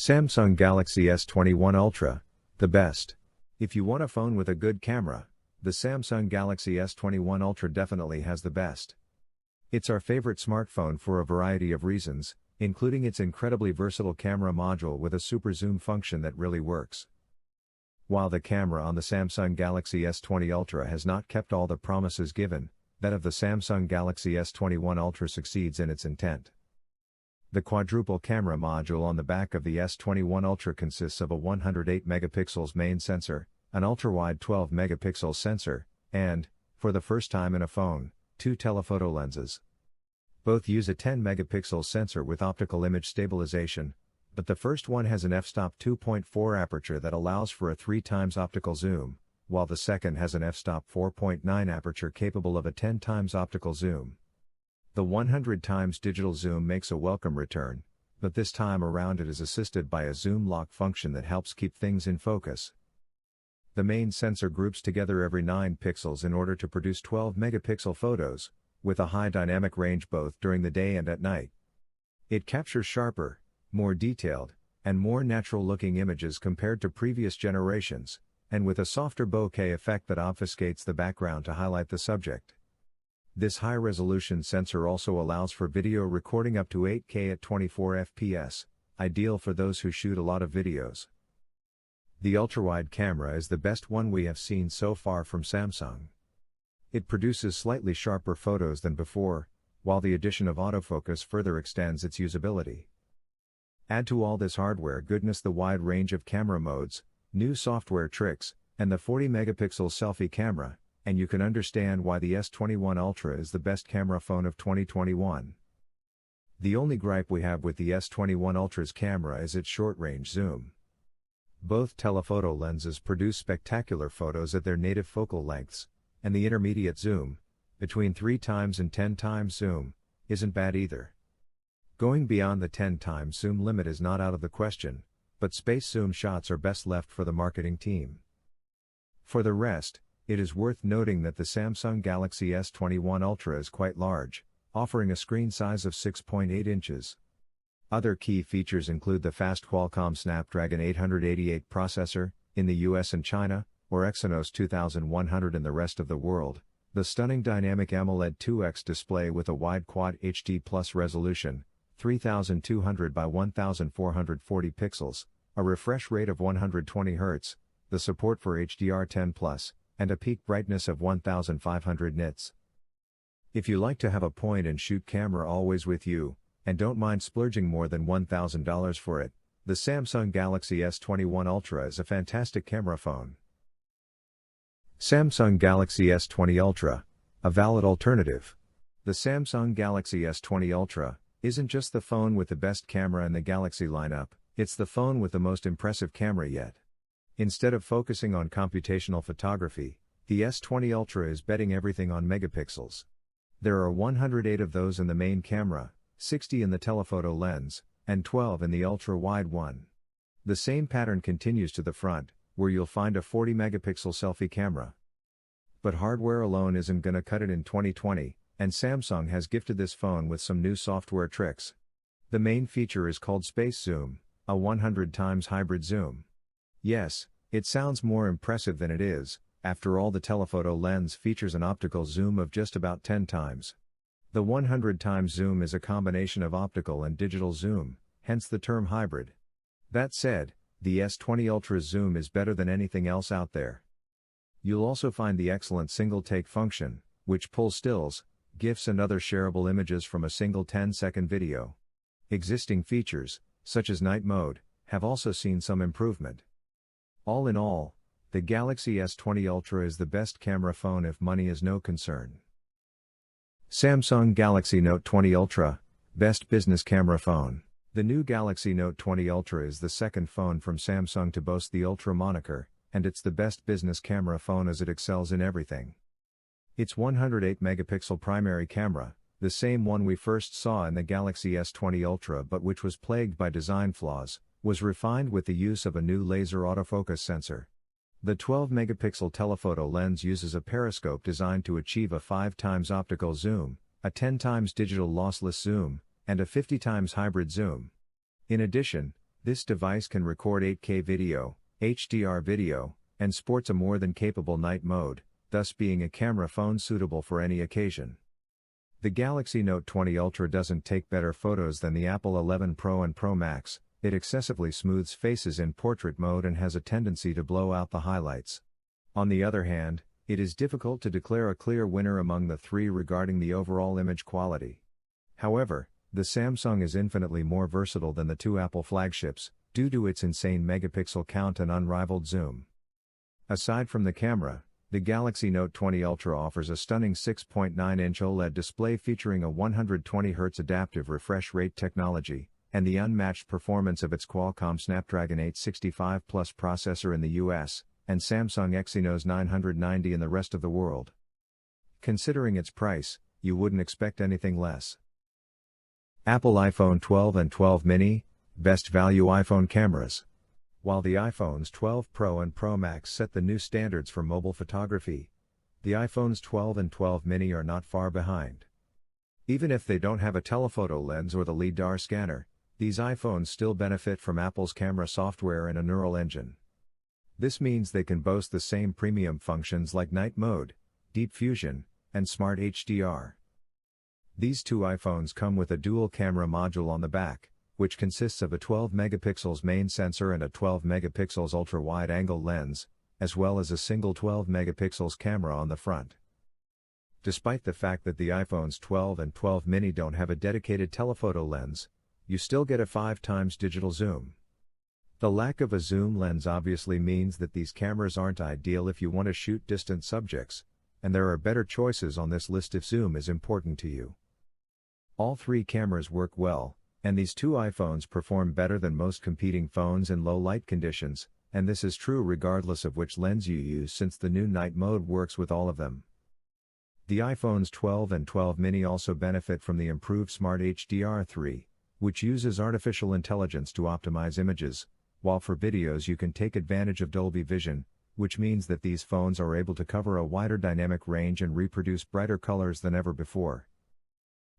Samsung Galaxy S21 Ultra, the best. If you want a phone with a good camera, the Samsung Galaxy S21 Ultra definitely has the best. It's our favorite smartphone for a variety of reasons, including its incredibly versatile camera module with a super zoom function that really works. While the camera on the Samsung Galaxy S20 Ultra has not kept all the promises given, that of the Samsung Galaxy S21 Ultra succeeds in its intent. The quadruple camera module on the back of the S21 Ultra consists of a 108 megapixels main sensor, an ultra-wide 12 megapixel sensor, and, for the first time in a phone, two telephoto lenses. Both use a 10 megapixel sensor with optical image stabilization, but the first one has an f-stop 2.4 aperture that allows for a 3x optical zoom, while the second has an f-stop 4.9 aperture capable of a 10x optical zoom. The 100x digital zoom makes a welcome return, but this time around it is assisted by a zoom lock function that helps keep things in focus. The main sensor groups together every 9 pixels in order to produce 12 megapixel photos, with a high dynamic range both during the day and at night. It captures sharper, more detailed, and more natural-looking images compared to previous generations, and with a softer bokeh effect that obfuscates the background to highlight the subject. This high-resolution sensor also allows for video recording up to 8K at 24 fps, ideal for those who shoot a lot of videos. The ultra-wide camera is the best one we have seen so far from Samsung. It produces slightly sharper photos than before, while the addition of autofocus further extends its usability. Add to all this hardware goodness the wide range of camera modes, new software tricks, and the 40 megapixel selfie camera, and you can understand why the S21 Ultra is the best camera phone of 2021. The only gripe we have with the S21 Ultra's camera is its short-range zoom. Both telephoto lenses produce spectacular photos at their native focal lengths, and the intermediate zoom, between 3x and 10x zoom, isn't bad either. Going beyond the 10x zoom limit is not out of the question, but space zoom shots are best left for the marketing team. For the rest, it is worth noting that the Samsung Galaxy S21 Ultra is quite large, offering a screen size of 6.8 inches. Other key features include the fast Qualcomm Snapdragon 888 processor, in the US and China, or Exynos 2100 in the rest of the world, the stunning dynamic AMOLED 2X display with a wide Quad HD Plus resolution, 3200 by 1440 pixels, a refresh rate of 120 Hz, the support for HDR10+, and a peak brightness of 1500 nits. If you like to have a point-and-shoot camera always with you, and don't mind splurging more than $1,000 for it, the Samsung Galaxy S21 Ultra is a fantastic camera phone. Samsung Galaxy S20 Ultra, a valid alternative. The Samsung Galaxy S20 Ultra isn't just the phone with the best camera in the Galaxy lineup, it's the phone with the most impressive camera yet. Instead of focusing on computational photography, the S20 Ultra is betting everything on megapixels. There are 108 of those in the main camera, 60 in the telephoto lens, and 12 in the ultra-wide one. The same pattern continues to the front, where you'll find a 40 megapixel selfie camera. But hardware alone isn't gonna cut it in 2020, and Samsung has gifted this phone with some new software tricks. The main feature is called Space Zoom, a 100x hybrid zoom. Yes, it sounds more impressive than it is, after all the telephoto lens features an optical zoom of just about 10 times. The 100x zoom is a combination of optical and digital zoom, hence the term hybrid. That said, the S20 Ultra's zoom is better than anything else out there. You'll also find the excellent single-take function, which pulls stills, GIFs and other shareable images from a single 10-second video. Existing features, such as night mode, have also seen some improvement. All in all, the Galaxy S20 Ultra is the best camera phone if money is no concern. Samsung Galaxy Note 20 Ultra, best business camera phone. The new Galaxy Note 20 Ultra is the second phone from Samsung to boast the Ultra moniker, and it's the best business camera phone as it excels in everything. Its 108 megapixel primary camera, the same one we first saw in the Galaxy S20 Ultra but which was plagued by design flaws, was refined with the use of a new laser autofocus sensor. The 12 megapixel telephoto lens uses a periscope designed to achieve a 5x optical zoom, a 10x digital lossless zoom, and a 50x hybrid zoom. In addition, This device can record 8K video, HDR video, and sports a more than capable night mode, thus being a camera phone suitable for any occasion. The Galaxy Note 20 Ultra doesn't take better photos than the Apple 11 Pro and Pro Max. It excessively smooths faces in portrait mode and has a tendency to blow out the highlights. On the other hand, it is difficult to declare a clear winner among the three regarding the overall image quality. However, the Samsung is infinitely more versatile than the two Apple flagships, due to its insane megapixel count and unrivaled zoom. Aside from the camera, the Galaxy Note 20 Ultra offers a stunning 6.9-inch OLED display featuring a 120Hz adaptive refresh rate technology, and the unmatched performance of its Qualcomm Snapdragon 865 Plus processor in the US, and Samsung Exynos 990 in the rest of the world. Considering its price, you wouldn't expect anything less. Apple iPhone 12 and 12 mini, best value iPhone cameras. While the iPhones 12 Pro and Pro Max set the new standards for mobile photography, the iPhones 12 and 12 mini are not far behind. Even if they don't have a telephoto lens or the LiDAR scanner, these iPhones still benefit from Apple's camera software and a neural engine. This means they can boast the same premium functions like night mode, deep fusion, and smart HDR. These two iPhones come with a dual camera module on the back, which consists of a 12 megapixels main sensor and a 12 megapixels ultra-wide-angle lens, as well as a single 12 megapixels camera on the front. Despite the fact that the iPhones 12 and 12 mini don't have a dedicated telephoto lens, you still get a 5x digital zoom. The lack of a zoom lens obviously means that these cameras aren't ideal if you want to shoot distant subjects, and there are better choices on this list if zoom is important to you. All three cameras work well, and these two iPhones perform better than most competing phones in low light conditions, and this is true regardless of which lens you use since the new night mode works with all of them. The iPhones 12 and 12 mini also benefit from the improved Smart HDR3, which uses artificial intelligence to optimize images, while for videos you can take advantage of Dolby Vision, which means that these phones are able to cover a wider dynamic range and reproduce brighter colors than ever before.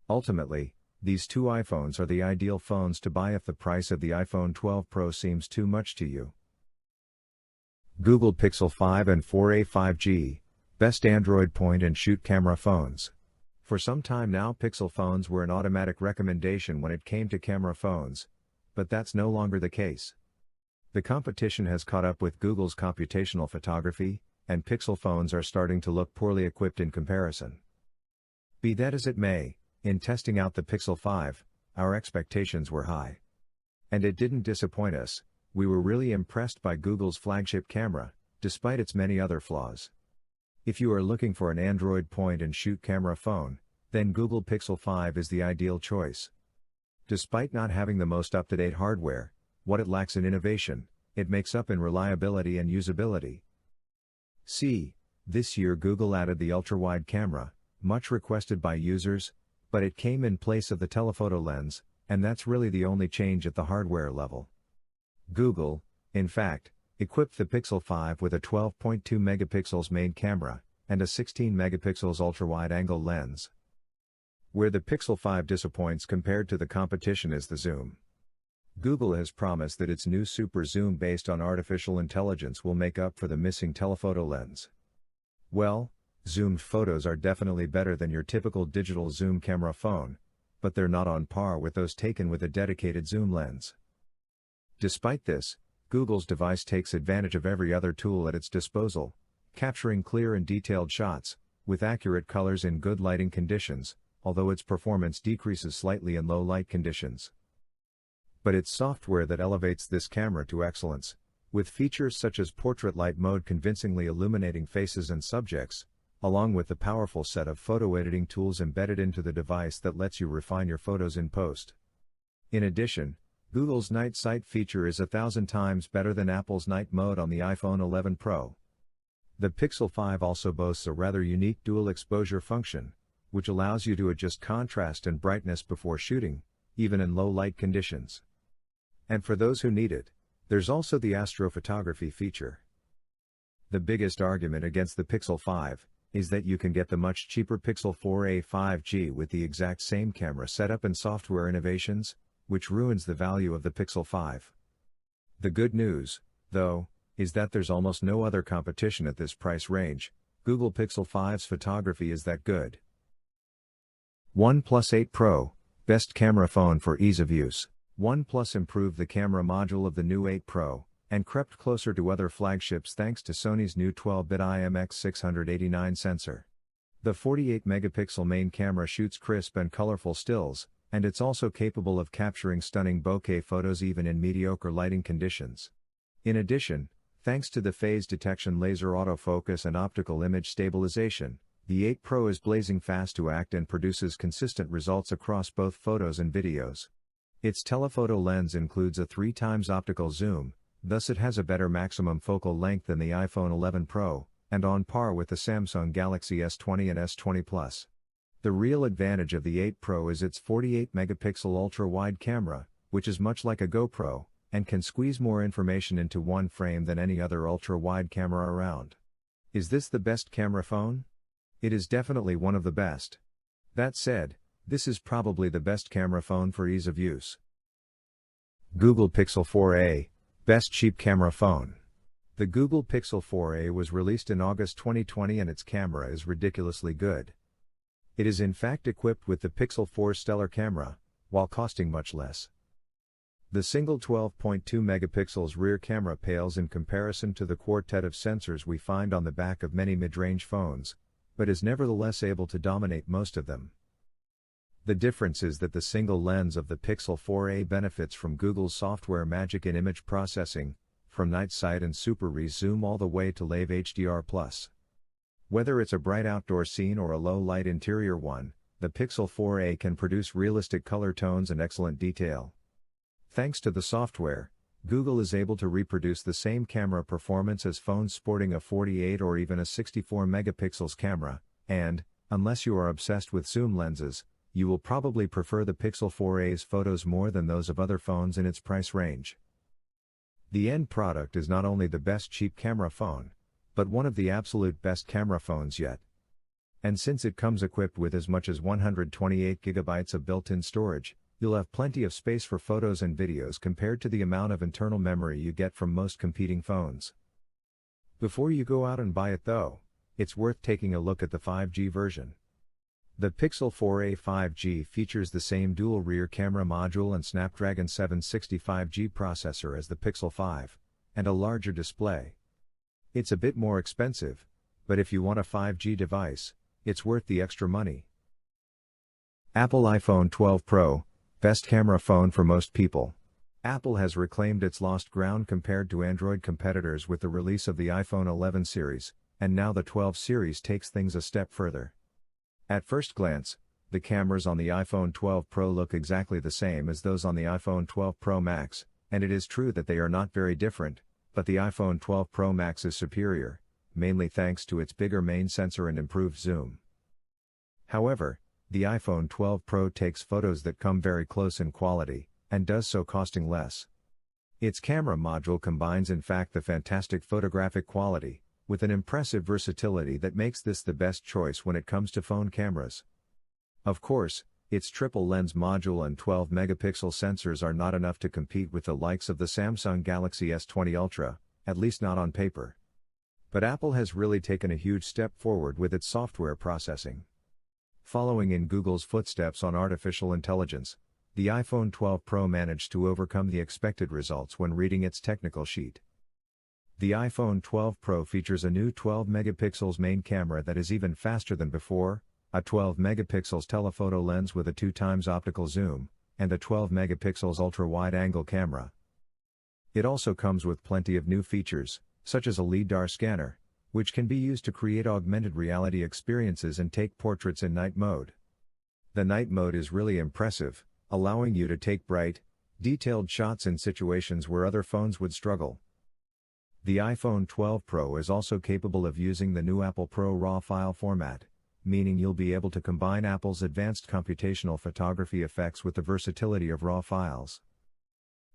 Ultimately, these two iPhones are the ideal phones to buy if the price of the iPhone 12 Pro seems too much to you. Google Pixel 5 and 4a 5G, best Android point-and-shoot camera phones. For some time now Pixel phones were an automatic recommendation when it came to camera phones, but that's no longer the case. The competition has caught up with Google's computational photography, and Pixel phones are starting to look poorly equipped in comparison. Be that as it may, in testing out the Pixel 5, our expectations were high. And it didn't disappoint us. We were really impressed by Google's flagship camera, despite its many other flaws. If you are looking for an Android point-and-shoot camera phone, then Google Pixel 5 is the ideal choice. Despite not having the most up-to-date hardware, what it lacks in innovation, it makes up in reliability and usability. This year Google added the ultra-wide camera, much requested by users, but it came in place of the telephoto lens, and that's really the only change at the hardware level. Google, in fact, equipped the Pixel 5 with a 12.2 megapixels main camera, and a 16 megapixels ultra-wide-angle lens. Where the Pixel 5 disappoints compared to the competition is the zoom. Google has promised that its new super zoom based on artificial intelligence will make up for the missing telephoto lens. Well, zoomed photos are definitely better than your typical digital zoom camera phone, but they're not on par with those taken with a dedicated zoom lens. Despite this, Google's device takes advantage of every other tool at its disposal, capturing clear and detailed shots, with accurate colors in good lighting conditions, although its performance decreases slightly in low light conditions. But it's software that elevates this camera to excellence, with features such as portrait light mode convincingly illuminating faces and subjects, along with the powerful set of photo editing tools embedded into the device that lets you refine your photos in post. In addition, Google's Night Sight feature is 1,000 times better than Apple's night mode on the iPhone 11 Pro. The Pixel 5 also boasts a rather unique dual exposure function, which allows you to adjust contrast and brightness before shooting, even in low light conditions. And for those who need it, there's also the astrophotography feature. The biggest argument against the Pixel 5 is that you can get the much cheaper Pixel 4a 5G with the exact same camera setup and software innovations, which ruins the value of the Pixel 5. The good news, though, is that there's almost no other competition at this price range. Google Pixel 5's photography is that good. OnePlus 8 Pro, best camera phone for ease of use. OnePlus improved the camera module of the new 8 Pro, and crept closer to other flagships thanks to Sony's new 12-bit IMX689 sensor. The 48-megapixel main camera shoots crisp and colorful stills, and it's also capable of capturing stunning bokeh photos even in mediocre lighting conditions. In addition, thanks to the phase detection laser autofocus and optical image stabilization, the 8 Pro is blazing fast to act and produces consistent results across both photos and videos. Its telephoto lens includes a 3x optical zoom, thus it has a better maximum focal length than the iPhone 11 Pro, and on par with the Samsung Galaxy S20 and S20 Plus. The real advantage of the 8 Pro is its 48-megapixel ultra-wide camera, which is much like a GoPro, and can squeeze more information into one frame than any other ultra-wide camera around. Is this the best camera phone? It is definitely one of the best. That said, this is probably the best camera phone for ease of use. Google Pixel 4a, best cheap camera phone. The Google Pixel 4a was released in August 2020 and its camera is ridiculously good. It is in fact equipped with the Pixel 4's stellar camera, while costing much less. The single 12.2 megapixels rear camera pales in comparison to the quartet of sensors we find on the back of many mid-range phones, but is nevertheless able to dominate most of them. The difference is that the single lens of the Pixel 4a benefits from Google's software magic in image processing, from night sight and super re-zoom all the way to Live HDR+. Whether it's a bright outdoor scene or a low-light interior one, the Pixel 4a can produce realistic color tones and excellent detail. Thanks to the software, Google is able to reproduce the same camera performance as phones sporting a 48 or even a 64 megapixels camera, and, unless you are obsessed with zoom lenses, you will probably prefer the Pixel 4a's photos more than those of other phones in its price range. The end product is not only the best cheap camera phone, but one of the absolute best camera phones yet. And since it comes equipped with as much as 128 GB of built-in storage, you'll have plenty of space for photos and videos compared to the amount of internal memory you get from most competing phones. Before you go out and buy it though, it's worth taking a look at the 5G version. The Pixel 4a 5G features the same dual rear camera module and Snapdragon 765G processor as the Pixel 5, and a larger display. It's a bit more expensive, but if you want a 5G device, it's worth the extra money. Apple iPhone 12 Pro, best camera phone for most people. Apple has reclaimed its lost ground compared to Android competitors with the release of the iPhone 11 series, and now the 12 series takes things a step further. At first glance, the cameras on the iPhone 12 Pro look exactly the same as those on the iPhone 12 Pro Max, and it is true that they are not very different, but the iPhone 12 Pro Max is superior, mainly thanks to its bigger main sensor and improved zoom. However, the iPhone 12 Pro takes photos that come very close in quality, and does so costing less. Its camera module combines in fact the fantastic photographic quality, with an impressive versatility that makes this the best choice when it comes to phone cameras. Of course, its triple lens module and 12 megapixel sensors are not enough to compete with the likes of the Samsung Galaxy S20 Ultra, at least not on paper. But Apple has really taken a huge step forward with its software processing. Following in Google's footsteps on artificial intelligence, the iPhone 12 Pro managed to overcome the expected results when reading its technical sheet. The iPhone 12 Pro features a new 12 megapixels main camera that is even faster than before, a 12 megapixels telephoto lens with a 2x optical zoom, and a 12 megapixels ultra-wide-angle camera. It also comes with plenty of new features, such as a LiDAR scanner, which can be used to create augmented reality experiences and take portraits in night mode. The night mode is really impressive, allowing you to take bright, detailed shots in situations where other phones would struggle. The iPhone 12 Pro is also capable of using the new Apple Pro RAW file format, meaning you'll be able to combine Apple's advanced computational photography effects with the versatility of RAW files.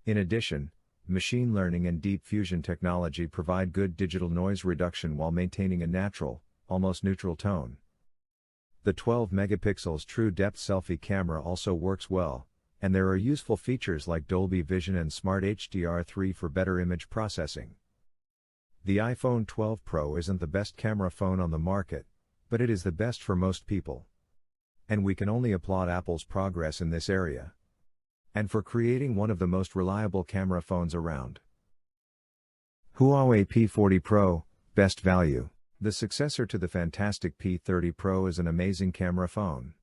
In addition, machine learning and deep fusion technology provide good digital noise reduction while maintaining a natural, almost neutral tone. The 12 megapixels true depth selfie camera also works well, And there are useful features like Dolby Vision and Smart HDR3 for better image processing. The iPhone 12 Pro isn't the best camera phone on the market, but it is the best for most people. And we can only applaud Apple's progress in this area. And for creating one of the most reliable camera phones around. Huawei P40 Pro, best value. The successor to the fantastic P30 Pro is an amazing camera phone.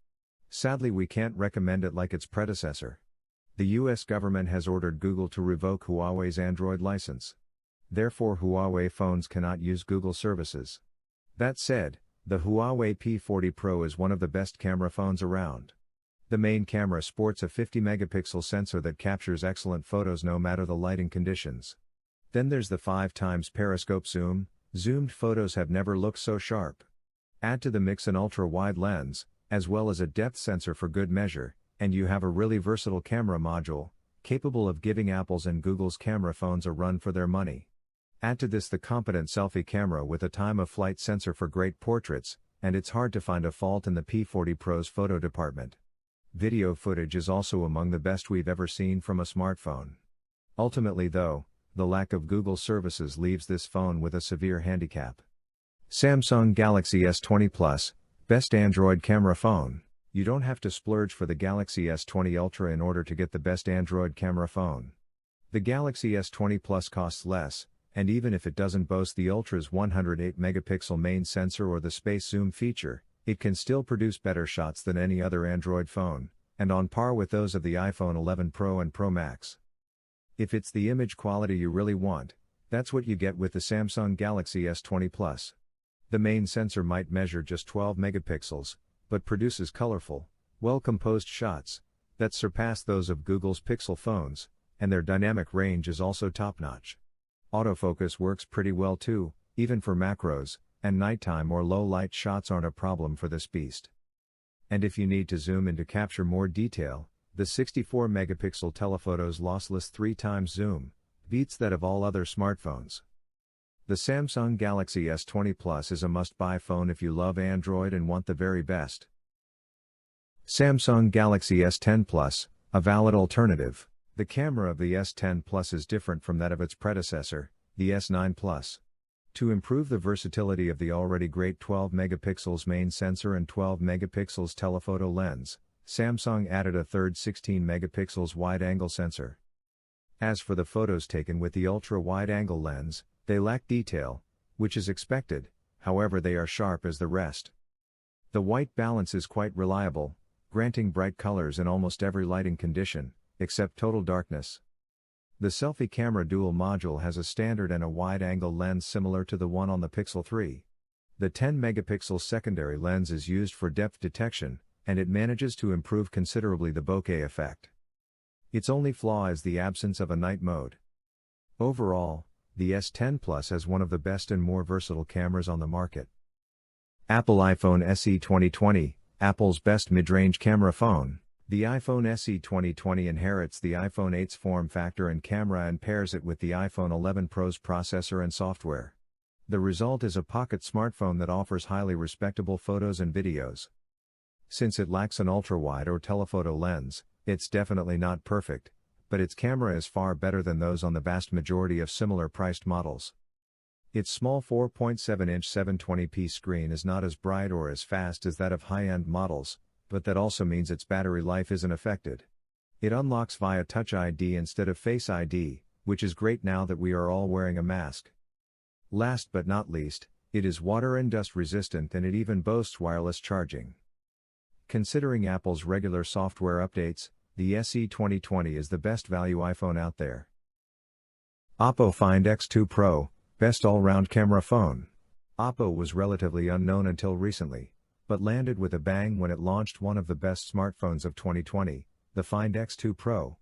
Sadly, we can't recommend it like its predecessor. The US government has ordered Google to revoke Huawei's Android license. Therefore, Huawei phones cannot use Google services. That said, the Huawei P40 Pro is one of the best camera phones around. The main camera sports a 50-megapixel sensor that captures excellent photos no matter the lighting conditions. Then there's the 5x periscope zoom. Zoomed photos have never looked so sharp. Add to the mix an ultra-wide lens, as well as a depth sensor for good measure, and you have a really versatile camera module, capable of giving Apple's and Google's camera phones a run for their money. Add to this the competent selfie camera with a time-of-flight sensor for great portraits, and it's hard to find a fault in the P40 Pro's photo department. Video footage is also among the best we've ever seen from a smartphone. Ultimately though, the lack of Google services leaves this phone with a severe handicap. Samsung Galaxy S20 Plus, best Android camera phone. You don't have to splurge for the Galaxy S20 Ultra in order to get the best Android camera phone. The Galaxy S20 Plus costs less, and even if it doesn't boast the Ultra's 108-megapixel main sensor or the space zoom feature, it can still produce better shots than any other Android phone, and on par with those of the iPhone 11 Pro and Pro Max. If it's the image quality you really want, that's what you get with the Samsung Galaxy S20 Plus. The main sensor might measure just 12 megapixels, but produces colorful, well-composed shots that surpass those of Google's Pixel phones, and their dynamic range is also top-notch. Autofocus works pretty well too, even for macros, and nighttime or low-light shots aren't a problem for this beast. And if you need to zoom in to capture more detail, the 64-megapixel telephoto's lossless 3x zoom beats that of all other smartphones. The Samsung Galaxy S20 Plus is a must-buy phone if you love Android and want the very best. Samsung Galaxy S10 Plus, a valid alternative. The camera of the S10 Plus is different from that of its predecessor, the S9 Plus. To improve the versatility of the already great 12 megapixels main sensor and 12 megapixels telephoto lens, Samsung added a third 16 megapixels wide-angle sensor. As for the photos taken with the ultra-wide-angle lens, they lack detail, which is expected, however they are sharp as the rest. The white balance is quite reliable, granting bright colors in almost every lighting condition, except total darkness. The selfie camera dual module has a standard and a wide-angle lens similar to the one on the Pixel 3. The 10-megapixel secondary lens is used for depth detection, and it manages to improve considerably the bokeh effect. Its only flaw is the absence of a night mode. Overall, the S10 Plus has one of the best and more versatile cameras on the market. Apple iPhone SE 2020, Apple's best mid-range camera phone. The iPhone SE 2020 inherits the iPhone 8's form factor and camera and pairs it with the iPhone 11 Pro's processor and software. The result is a pocket smartphone that offers highly respectable photos and videos. Since it lacks an ultra-wide or telephoto lens, it's definitely not perfect, but its camera is far better than those on the vast majority of similar-priced models. Its small 4.7-inch 720p screen is not as bright or as fast as that of high-end models, but that also means its battery life isn't affected. It unlocks via Touch ID instead of Face ID, which is great now that we are all wearing a mask. Last but not least, it is water and dust resistant and it even boasts wireless charging. Considering Apple's regular software updates, the SE 2020 is the best value iPhone out there. Oppo Find X2 Pro, best all-round camera phone. Oppo was relatively unknown until recently, but landed with a bang when it launched one of the best smartphones of 2020, the Find X2 Pro.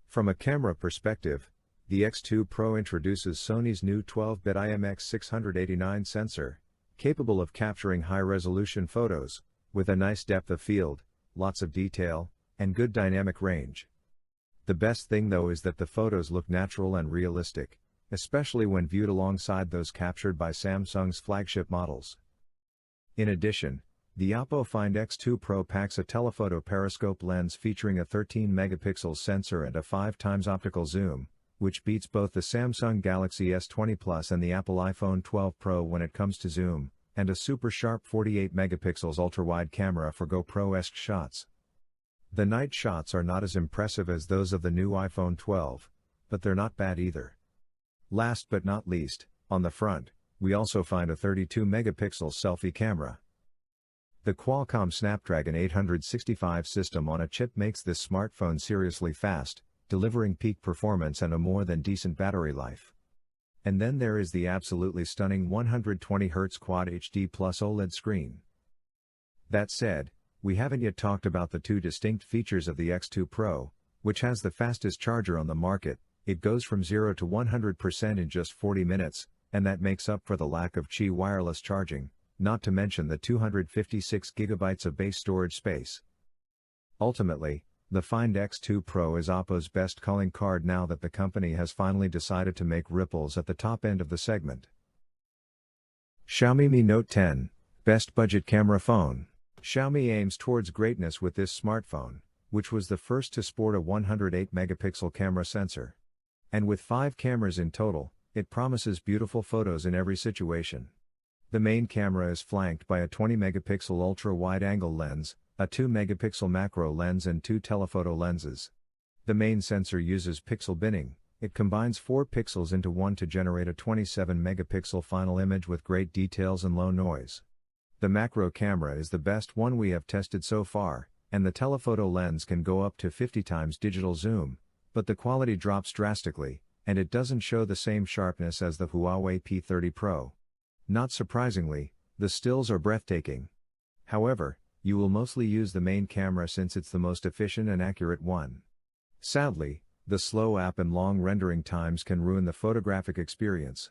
From a camera perspective, the X2 Pro introduces Sony's new 12-bit IMX689 sensor, capable of capturing high-resolution photos, with a nice depth of field, lots of detail, and good dynamic range. The best thing though is that the photos look natural and realistic, especially when viewed alongside those captured by Samsung's flagship models. In addition, The Oppo Find X2 Pro packs a telephoto periscope lens featuring a 13-megapixel sensor and a 5x optical zoom, which beats both the Samsung Galaxy S20 Plus and the Apple iPhone 12 Pro when it comes to zoom, and a super sharp 48-megapixels ultra-wide camera for GoPro-esque shots. The night shots are not as impressive as those of the new iPhone 12, but they're not bad either. Last but not least, on the front, we also find a 32-megapixel selfie camera. The Qualcomm Snapdragon 865 system on a chip makes this smartphone seriously fast, delivering peak performance and a more than decent battery life. And then there is the absolutely stunning 120Hz Quad HD Plus OLED screen. That said, we haven't yet talked about the two distinct features of the X2 Pro, which has the fastest charger on the market. It goes from 0 to 100% in just 40 minutes, and that makes up for the lack of Qi wireless charging, not to mention the 256 GB of base storage space. Ultimately, the Find X2 Pro is Oppo's best calling card now that the company has finally decided to make ripples at the top end of the segment. Xiaomi Mi Note 10, Best Budget Camera Phone. Xiaomi aims towards greatness with this smartphone, which was the first to sport a 108-megapixel camera sensor. And with 5 cameras in total, it promises beautiful photos in every situation. The main camera is flanked by a 20-megapixel ultra-wide-angle lens, a 2-megapixel macro lens and 2 telephoto lenses. The main sensor uses pixel binning. It combines 4 pixels into one to generate a 27-megapixel final image with great details and low noise. The macro camera is the best one we have tested so far, and the telephoto lens can go up to 50 times digital zoom, but the quality drops drastically, and it doesn't show the same sharpness as the Huawei P30 Pro. Not surprisingly, the stills are breathtaking. However, you will mostly use the main camera since it's the most efficient and accurate one. Sadly, the slow app and long rendering times can ruin the photographic experience.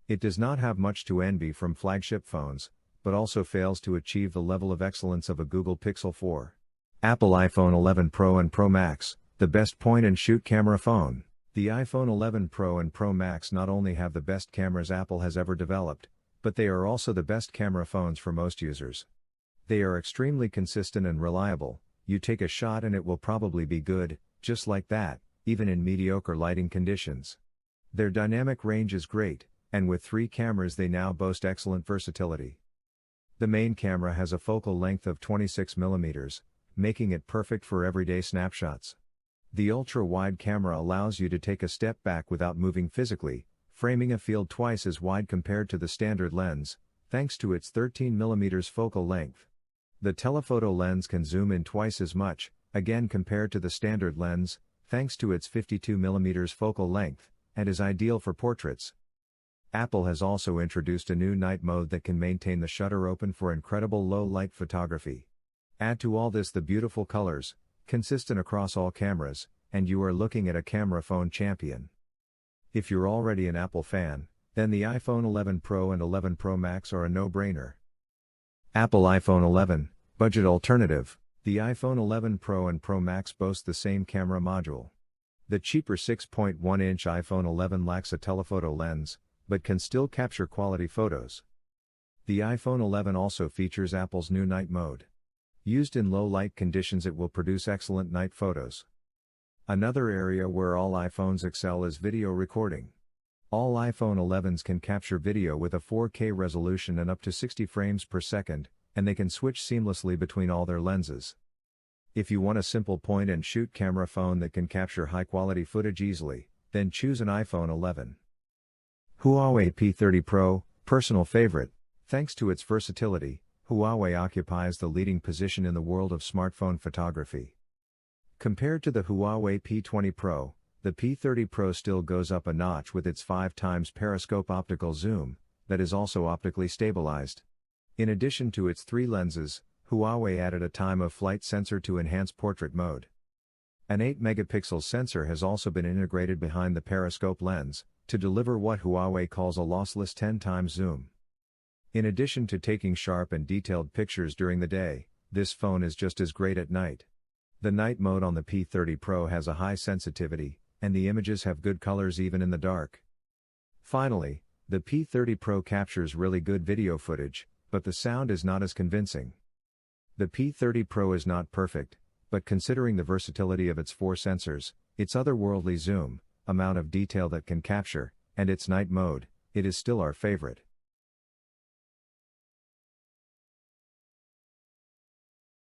It does not have much to envy from flagship phones, but also fails to achieve the level of excellence of a Google Pixel 4. Apple iPhone 11 Pro and Pro Max, the best point-and-shoot camera phone. The iPhone 11 Pro and Pro Max not only have the best cameras Apple has ever developed, but they are also the best camera phones for most users. They are extremely consistent and reliable. You take a shot and it will probably be good, just like that, even in mediocre lighting conditions. Their dynamic range is great, and with 3 cameras they now boast excellent versatility. The main camera has a focal length of 26mm, making it perfect for everyday snapshots. The ultra-wide camera allows you to take a step back without moving physically, framing a field twice as wide compared to the standard lens, thanks to its 13mm focal length. The telephoto lens can zoom in twice as much, again compared to the standard lens, thanks to its 52mm focal length, and is ideal for portraits. Apple has also introduced a new night mode that can maintain the shutter open for incredible low-light photography. Add to all this the beautiful colors, consistent across all cameras, and you are looking at a camera phone champion. If you're already an Apple fan, then the iPhone 11 Pro and 11 Pro Max are a no-brainer. Apple iPhone 11, Budget Alternative. The iPhone 11 Pro and Pro Max boast the same camera module. The cheaper 6.1-inch iPhone 11 lacks a telephoto lens, but can still capture quality photos. The iPhone 11 also features Apple's new night mode. Used in low light conditions, it will produce excellent night photos. Another area where all iPhones excel is video recording. All iPhone 11s can capture video with a 4K resolution and up to 60 frames per second, and they can switch seamlessly between all their lenses. If you want a simple point-and-shoot camera phone that can capture high-quality footage easily, then choose an iPhone 11. Huawei P30 Pro, personal favorite. Thanks to its versatility, Huawei occupies the leading position in the world of smartphone photography. Compared to the Huawei P20 Pro, the P30 Pro still goes up a notch with its 5x periscope optical zoom, that is also optically stabilized. In addition to its 3 lenses, Huawei added a time-of-flight sensor to enhance portrait mode. An 8-megapixel sensor has also been integrated behind the periscope lens, to deliver what Huawei calls a lossless 10x zoom. In addition to taking sharp and detailed pictures during the day, this phone is just as great at night. The night mode on the P30 Pro has a high sensitivity, and the images have good colors even in the dark. Finally, the P30 Pro captures really good video footage, but the sound is not as convincing. The P30 Pro is not perfect, but considering the versatility of its 4 sensors, its otherworldly zoom, amount of detail that can capture, and its night mode, it is still our favorite.